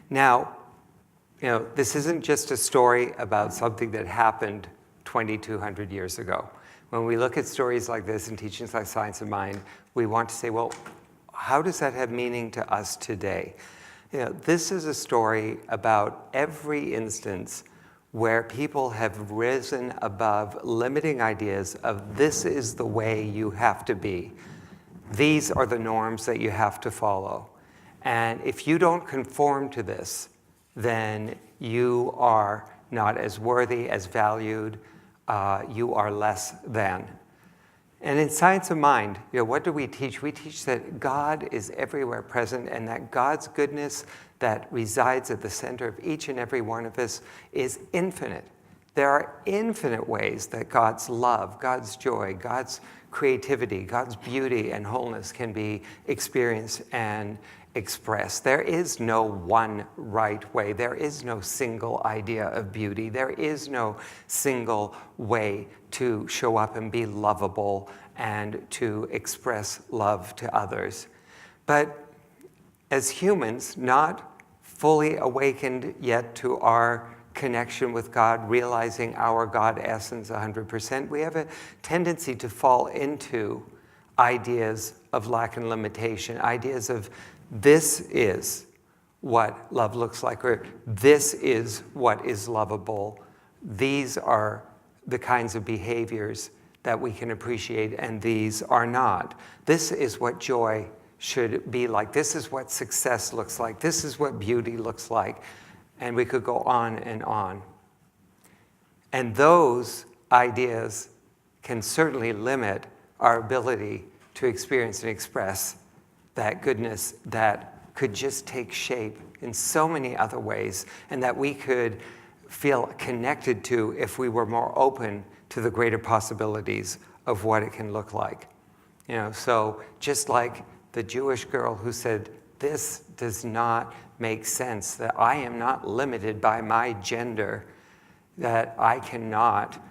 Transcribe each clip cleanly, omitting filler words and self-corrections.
Now, this isn't just a story about something that happened 2,200 years ago. When we look at stories like this and teachings like Science of Mind, we want to say, well, how does that have meaning to us today? This is a story about every instance where people have risen above limiting ideas of this is the way you have to be. These are the norms that you have to follow. And if you don't conform to this, then you are not as worthy, as valued, you are less than. And in Science of Mind, what do we teach? We teach that God is everywhere present and that God's goodness that resides at the center of each and every one of us is infinite. There are infinite ways that God's love, God's joy, God's creativity, God's beauty and wholeness can be experienced and expressed. There is no one right way. There is no single idea of beauty. There is no single way to show up and be lovable and to express love to others. But as humans, not fully awakened yet to our connection with God, realizing our God essence 100%, we have a tendency to fall into ideas of lack and limitation, ideas of this is what love looks like, or this is what is lovable. These are the kinds of behaviors that we can appreciate, and these are not. This is what joy should be like. This is what success looks like. This is what beauty looks like. And we could go on and on. And those ideas can certainly limit our ability to experience and express that goodness that could just take shape in so many other ways, and that we could feel connected to if we were more open to the greater possibilities of what it can look like. So just like the Jewish girl who said, this does not make sense, that I am not limited by my gender, that I cannot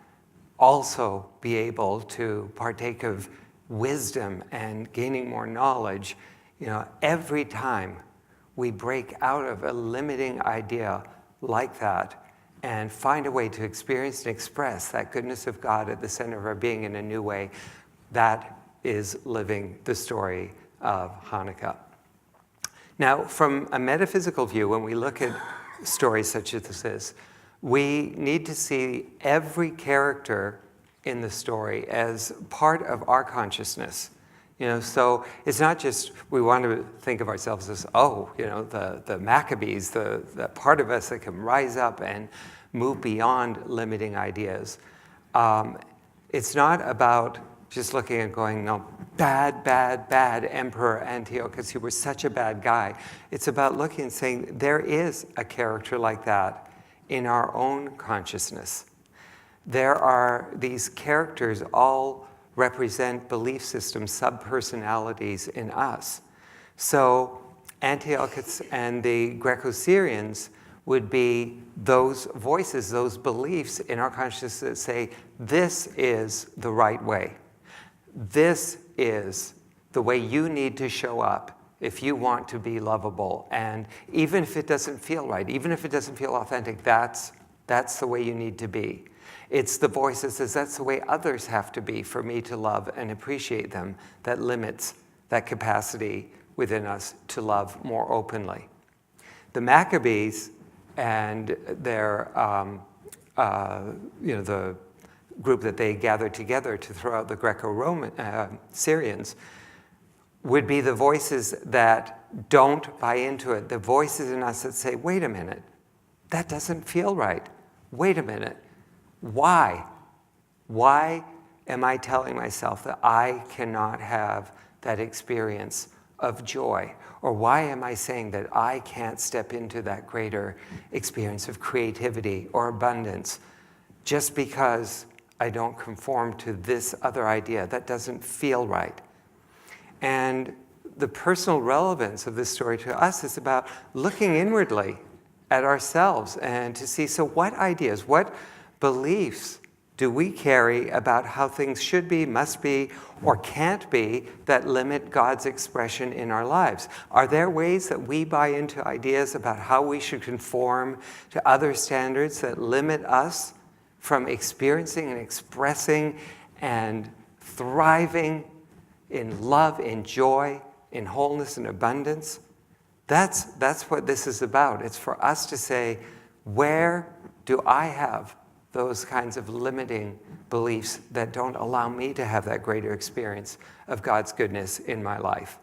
also be able to partake of wisdom and gaining more knowledge. Every time we break out of a limiting idea like that and find a way to experience and express that goodness of God at the center of our being in a new way, that is living the story of Hanukkah. Now, from a metaphysical view, when we look at stories such as this, we need to see every character in the story as part of our consciousness. So it's not just we want to think of ourselves as, the Maccabees, the part of us that can rise up and move beyond limiting ideas. It's not about just looking and going, no, bad Emperor Antiochus, you were such a bad guy. It's about looking and saying, there is a character like that in our own consciousness. There are these characters all represent belief systems, sub-personalities in us. So Antiochus and the Greco-Syrians would be those voices, those beliefs in our consciousness that say, this is the right way. This is the way you need to show up if you want to be lovable. And even if it doesn't feel right, even if it doesn't feel authentic, that's the way you need to be. It's the voice that says that's the way others have to be for me to love and appreciate them that limits that capacity within us to love more openly. The Maccabees and their, the group that they gathered together to throw out the Greco-Roman Syrians would be the voices that don't buy into it, the voices in us that say, wait a minute, that doesn't feel right. Wait a minute. Why? Why am I telling myself that I cannot have that experience of joy? Or why am I saying that I can't step into that greater experience of creativity or abundance just because I don't conform to this other idea? That doesn't feel right. And the personal relevance of this story to us is about looking inwardly at ourselves and to see, so what ideas, what beliefs do we carry about how things should be, must be, or can't be that limit God's expression in our lives? Are there ways that we buy into ideas about how we should conform to other standards that limit us from experiencing and expressing and thriving in love, in joy, in wholeness and abundance? That's what this is about. It's for us to say, where do I have those kinds of limiting beliefs that don't allow me to have that greater experience of God's goodness in my life?